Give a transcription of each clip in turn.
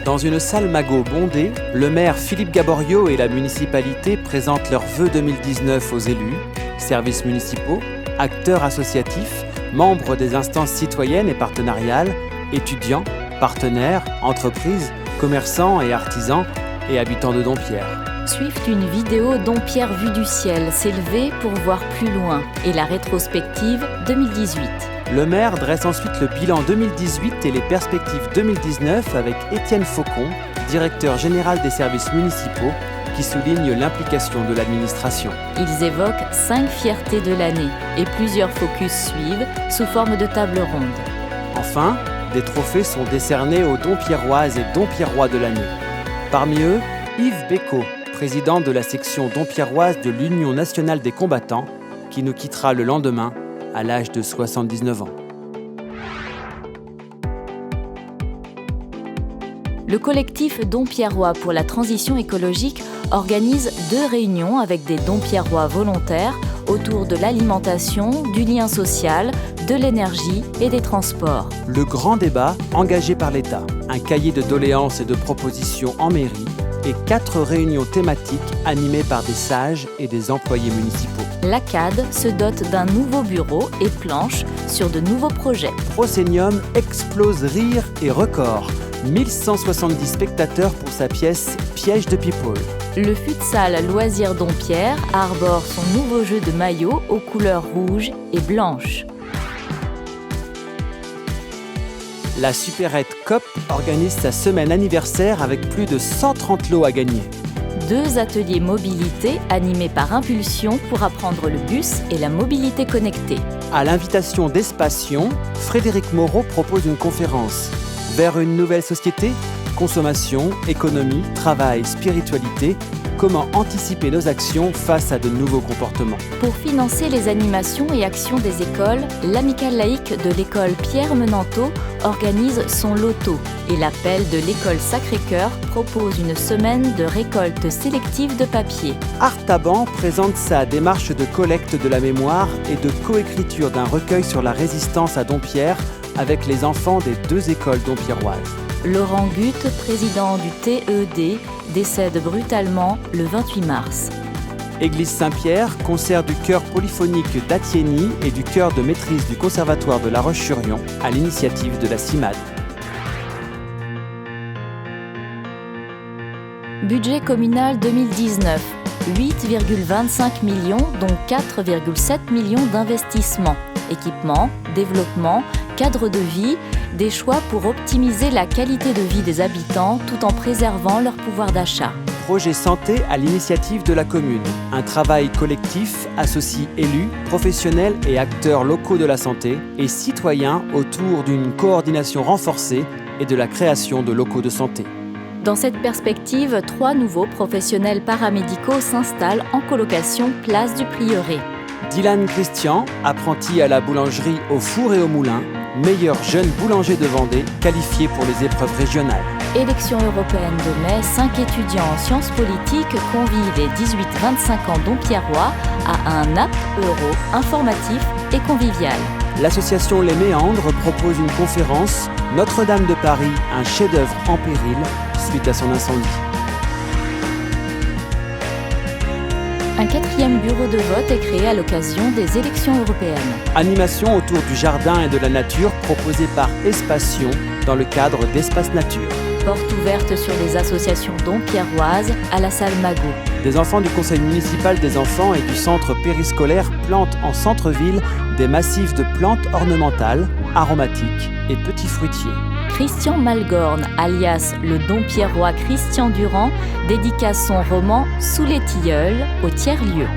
Dans une salle Magot bondée, le maire Philippe Gaborio et la municipalité présentent leurs vœux 2019 aux élus, services municipaux, acteurs associatifs, membres des instances citoyennes et partenariales, étudiants, partenaires, entreprises, commerçants et artisans et habitants de Dompierre. Suivent une vidéo Dompierre vue du ciel, s'élever pour voir plus loin, et la rétrospective 2018. Le maire dresse ensuite le bilan 2018 et les perspectives 2019 avec Étienne Faucon, directeur général des services municipaux, qui souligne l'implication de l'administration. Ils évoquent 5 fiertés de l'année et plusieurs focus suivent sous forme de table ronde. Enfin, des trophées sont décernés aux Dompierroises et Dompierrois de l'année. Parmi eux, Yves Bécaud, président de la section dompierroise de l'Union nationale des combattants, qui nous quittera le lendemain à l'âge de 79 ans. Le collectif Dompierrois pour la transition écologique organise 2 réunions avec des Dompierrois volontaires autour de l'alimentation, du lien social, de l'énergie et des transports. Le grand débat engagé par l'État, un cahier de doléances et de propositions en mairie et 4 réunions thématiques animées par des sages et des employés municipaux. L'ACAD se dote d'un nouveau bureau et planche sur de nouveaux projets. Proscenium explose rire et record. 1170 spectateurs pour sa pièce Piège de People. Le futsal Loisirs Dompierre arbore son nouveau jeu de maillot aux couleurs rouges et blanches. La supérette COP organise sa semaine anniversaire avec plus de 130 lots à gagner. 2 ateliers mobilité animés par Impulsion pour apprendre le bus et la mobilité connectée. À l'invitation d'Espation, Frédéric Moreau propose une conférence. Vers une nouvelle société, consommation, économie, travail, spiritualité, comment anticiper nos actions face à de nouveaux comportements. Pour financer les animations et actions des écoles, l'amicale laïque de l'école Pierre Menanteau organise son loto et l'appel de l'école Sacré-Cœur propose une semaine de récolte sélective de papier. Artaban présente sa démarche de collecte de la mémoire et de coécriture d'un recueil sur la résistance à Dompierre avec les enfants des 2 écoles dompierroises. Laurent Gutte, président du TED, décède brutalement le 28 mars. Église Saint-Pierre, concert du chœur polyphonique d'Attiény et du chœur de maîtrise du Conservatoire de La Roche-sur-Yon à l'initiative de la CIMAD. Budget communal 2019, 8,25 millions dont 4,7 millions d'investissements. Équipement, développement, cadre de vie, des choix pour optimiser la qualité de vie des habitants tout en préservant leur pouvoir d'achat. Projet santé à l'initiative de la commune. Un travail collectif associe élus, professionnels et acteurs locaux de la santé et citoyens autour d'une coordination renforcée et de la création de locaux de santé. Dans cette perspective, 3 nouveaux professionnels paramédicaux s'installent en colocation place du Prieuré. Dylan Christian, apprenti à la boulangerie au four et au moulin, meilleur jeune boulanger de Vendée, qualifié pour les épreuves régionales. Élection européenne de mai, 5 étudiants en sciences politiques convient les 18-25 ans dompierrois à un apéro informatif et convivial. L'association Les Méandres propose une conférence « Notre-Dame de Paris, un chef-d'œuvre en péril » suite à son incendie. Un 4e bureau de vote est créé à l'occasion des élections européennes. Animation autour du jardin et de la nature proposée par Espation dans le cadre d'Espace Nature. Porte ouverte sur les associations dompierroises à la salle Magot. Des enfants du conseil municipal des enfants et du centre périscolaire plantent en centre-ville des massifs de plantes ornementales, aromatiques et petits fruitiers. Christian Malgorn, alias le Dompierrois Christian Durand, dédicace son roman « Sous les tilleuls » au tiers-lieu.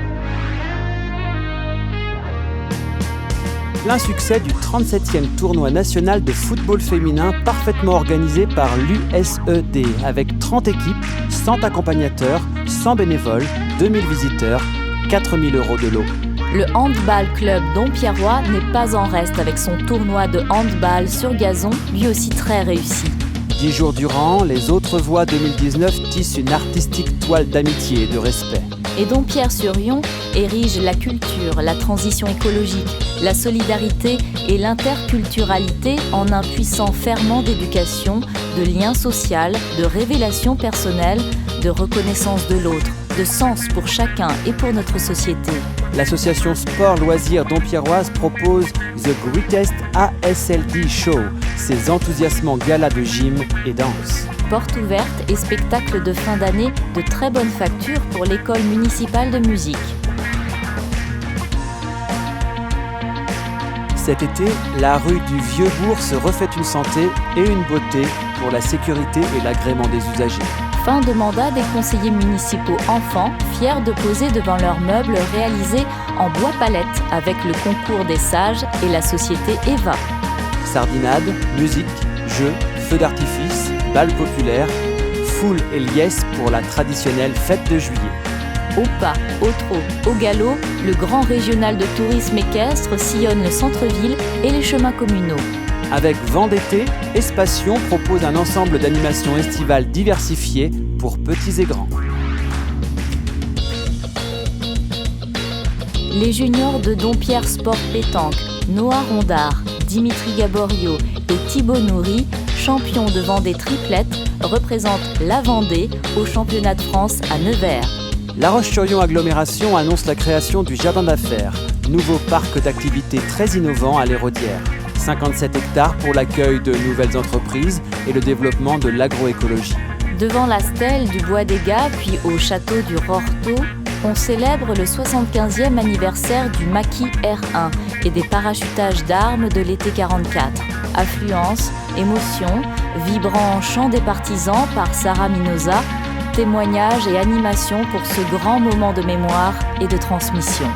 Plein succès du 37e tournoi national de football féminin parfaitement organisé par l'USED avec 30 équipes, 100 accompagnateurs, 100 bénévoles, 2000 visiteurs, 4 000 € de lot. Le handball club dompierrois n'est pas en reste avec son tournoi de handball sur gazon, lui aussi très réussi. 10 jours durant, les Autres Voix 2019 tissent une artistique toile d'amitié et de respect. Et Dompierre-sur-Yon érige la culture, la transition écologique, la solidarité et l'interculturalité en un puissant ferment d'éducation, de lien social, de révélation personnelle, de reconnaissance de l'autre, de sens pour chacun et pour notre société. L'association Sport Loisirs Dompierroise propose The Greatest ASLD Show, ses enthousiasmants galas de gym et danse. Porte ouverte et spectacle de fin d'année de très bonne facture pour l'école municipale de musique. Cet été, la rue du Vieux-Bourg se refait une santé et une beauté pour la sécurité et l'agrément des usagers. Fin de mandat des conseillers municipaux enfants, fiers de poser devant leurs meubles réalisés en bois palette avec le concours des sages et la société Eva. Sardinade, musique, jeux, feux d'artifice, bal populaire, foule et liesse pour la traditionnelle fête de juillet. Au pas, au trot, au galop, le grand régional de tourisme équestre sillonne le centre-ville et les chemins communaux. Avec Vent d'été, Espation propose un ensemble d'animations estivales diversifiées pour petits et grands. Les juniors de Dompierre Sport Pétanque, Noah Rondard, Dimitri Gaborio et Thibaut Nourri, champions de Vendée triplette, représentent la Vendée au championnat de France à Nevers. La Roche-sur-Yon Agglomération annonce la création du Jardin d'affaires, nouveau parc d'activités très innovant à l'Héraudière. 57 hectares pour l'accueil de nouvelles entreprises et le développement de l'agroécologie. Devant la stèle du Bois des Gats, puis au château du Rorto, on célèbre le 75e anniversaire du maquis R1 et des parachutages d'armes de l'été 44. Affluence, émotion, vibrant chant des partisans par Sarah Minosa, témoignages et animations pour ce grand moment de mémoire et de transmission.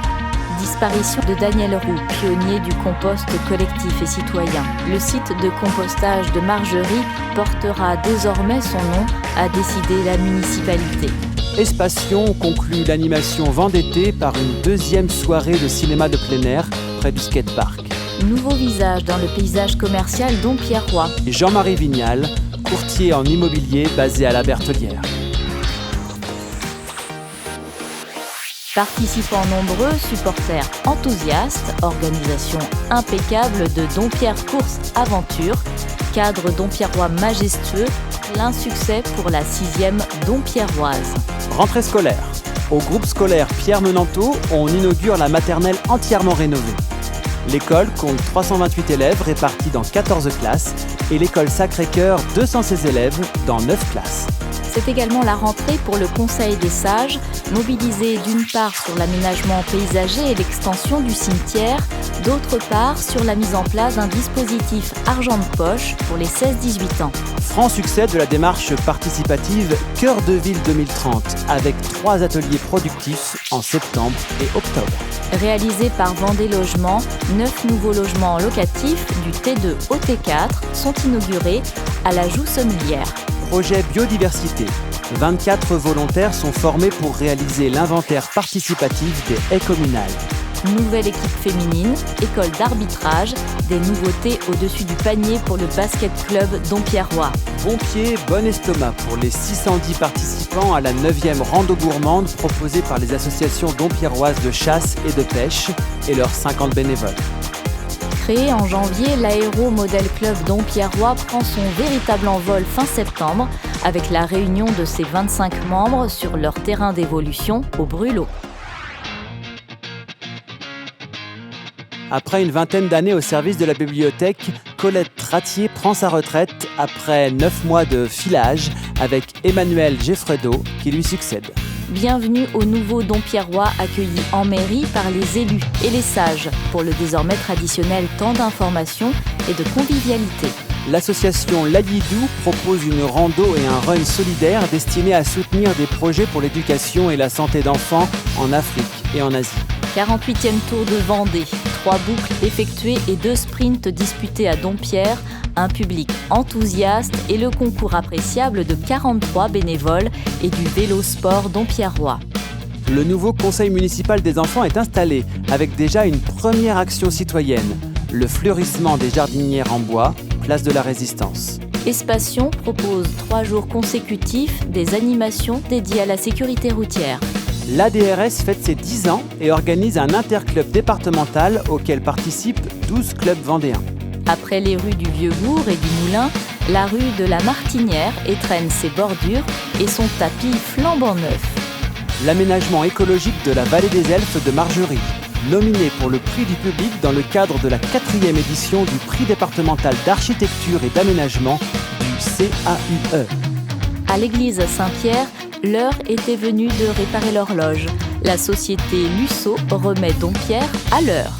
Disparition de Daniel Roux, pionnier du compost collectif et citoyen. Le site de compostage de Margerie portera désormais son nom, a décidé la municipalité. Espation conclut l'animation Vent d'été par une deuxième soirée de cinéma de plein air près du skatepark. Nouveau visage dans le paysage commercial dompierrois. Jean-Marie Vignal, courtier en immobilier basé à la Bertellière. Participants nombreux, supporters enthousiastes, organisation impeccable de Dompierre Course Aventure, cadre dompierrois majestueux, plein succès pour la 6e dompierroise. Rentrée scolaire. Au groupe scolaire Pierre Menanteau, on inaugure la maternelle entièrement rénovée. L'école compte 328 élèves répartis dans 14 classes et l'école Sacré-Cœur 216 élèves dans 9 classes. C'est également la rentrée pour le Conseil des sages, mobilisé d'une part sur l'aménagement paysager et l'extension du cimetière, d'autre part sur la mise en place d'un dispositif argent de poche pour les 16-18 ans. Franc succès de la démarche participative Cœur de Ville 2030, avec 3 ateliers productifs en septembre et octobre. Réalisé par Vendée Logement, 9 nouveaux logements locatifs du T2 au T4 sont inaugurés à la Joux-Sommelière. Projet biodiversité. 24 volontaires sont formés pour réaliser l'inventaire participatif des haies communales. Nouvelle équipe féminine, école d'arbitrage, des nouveautés au-dessus du panier pour le basket club dompierrois. Bon pied, bon estomac pour les 610 participants à la 9e rando gourmande proposée par les associations dompierroises de chasse et de pêche et leurs 50 bénévoles. Créé en janvier, l'Aéro Model Club dompierrois prend son véritable envol fin septembre avec la réunion de ses 25 membres sur leur terrain d'évolution au Brûlot. Après une vingtaine d'années au service de la bibliothèque, Colette Tratier prend sa retraite après 9 mois de filage avec Emmanuel Geffredo qui lui succède. Bienvenue aux nouveaux dompierrois accueillis en mairie par les élus et les sages pour le désormais traditionnel temps d'information et de convivialité. L'association L'Aïdou propose une rando et un run solidaire destinés à soutenir des projets pour l'éducation et la santé d'enfants en Afrique et en Asie. 48e Tour de Vendée, 3 boucles effectuées et 2 sprints disputés à Dompierre, un public enthousiaste et le concours appréciable de 43 bénévoles et du vélo sport dompierrois. Le nouveau conseil municipal des enfants est installé avec déjà une première action citoyenne, le fleurissement des jardinières en bois, place de la Résistance. Espation propose 3 jours consécutifs des animations dédiées à la sécurité routière. L'ADRS fête ses 10 ans et organise un interclub départemental auquel participent 12 clubs vendéens. Après les rues du Vieux-Bourg et du Moulin, la rue de la Martinière étrenne ses bordures et son tapis flambant neuf. L'aménagement écologique de la vallée des Elfes de Margerie, nominé pour le prix du public dans le cadre de la 4e édition du prix départemental d'architecture et d'aménagement du CAUE. À l'église Saint-Pierre, l'heure était venue de réparer l'horloge. La société Lusso remet Dompierre à l'heure.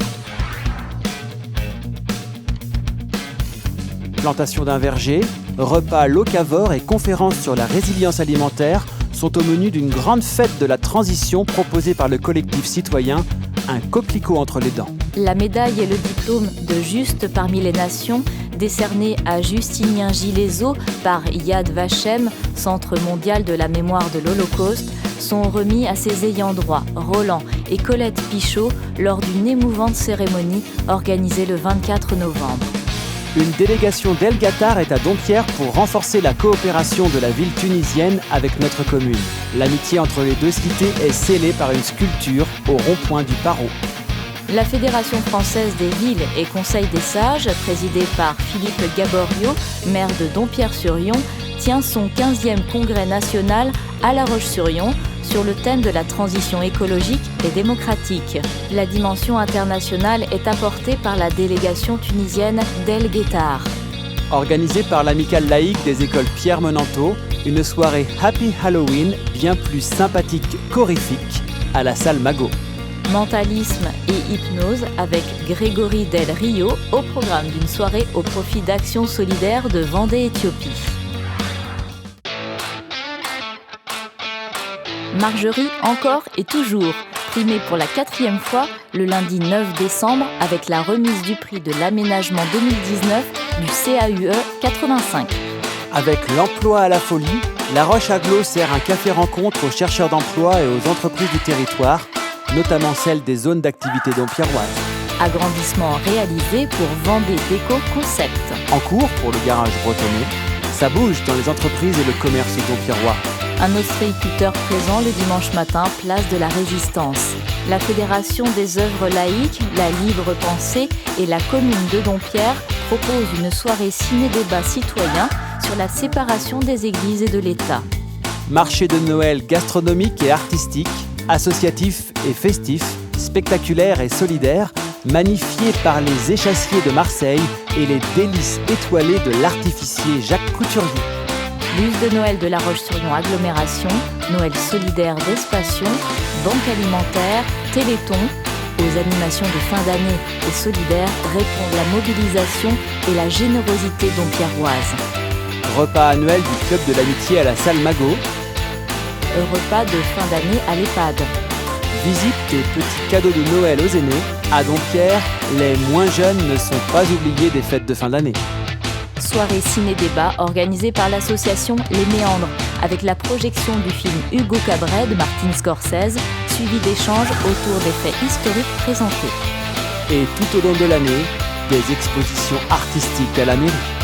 Plantation d'un verger, repas locavores et conférences sur la résilience alimentaire sont au menu d'une grande fête de la transition proposée par le collectif citoyen Un coquelicot entre les dents. La médaille et le diplôme de Juste parmi les nations, décerné à Justinien Gileso par Yad Vashem, Centre mondial de la mémoire de l'Holocauste, sont remis à ses ayants droit, Roland et Colette Pichot, lors d'une émouvante cérémonie organisée le 24 novembre. Une délégation d'El Gattar est à Dompierre pour renforcer la coopération de la ville tunisienne avec notre commune. L'amitié entre les deux cités est scellée par une sculpture au rond-point du Paro. La Fédération française des villes et Conseil des sages, présidée par Philippe Gaborio, maire de Dompierre-sur-Yon, tient son 15e congrès national à La Roche-sur-Yon sur le thème de la transition écologique et démocratique. La dimension internationale est apportée par la délégation tunisienne d'El Gattar. Organisée par l'amicale laïque des écoles Pierre Menanteau, une soirée Happy Halloween bien plus sympathique qu'horrifique à la salle Magot. Mentalisme et hypnose avec Grégory Del Rio au programme d'une soirée au profit d'Action solidaire de Vendée-Éthiopie. Margerie encore et toujours, primée pour la 4e fois le lundi 9 décembre avec la remise du prix de l'aménagement 2019 du CAUE 85. Avec l'emploi à la folie, La Roche-Aglo sert un café-rencontre aux chercheurs d'emploi et aux entreprises du territoire, notamment celles des zones d'activité dompierroises. Agrandissement réalisé pour Vendée Déco Concept. En cours pour le garage bretonné, ça bouge dans les entreprises et le commerce dompierrois. Un ostréiculteur présent le dimanche matin, place de la Résistance. La Fédération des œuvres laïques, la Libre Pensée et la commune de Dompierre proposent une soirée ciné-débat citoyen sur la séparation des églises et de l'État. Marché de Noël gastronomique et artistique, associatif et festif, spectaculaire et solidaire, magnifié par les échassiers de Marseille et les délices étoilées de l'artificier Jacques Couturier. Bus de Noël de La Roche-sur-Yon Agglomération, Noël solidaire d'Espacion, Banque alimentaire, Téléthon. Aux animations de fin d'année et solidaires répondent la mobilisation et la générosité dompierroise. Repas annuel du Club de l'Amitié à la salle Magot. Repas de fin d'année à l'EHPAD. Visite et petits cadeaux de Noël aux aînés. À Dompierre, les moins jeunes ne sont pas oubliés des fêtes de fin d'année. Soirée ciné-débat organisée par l'association Les Méandres, avec la projection du film Hugo Cabret de Martin Scorsese, suivi d'échanges autour des faits historiques présentés. Et tout au long de l'année, des expositions artistiques à la mairie.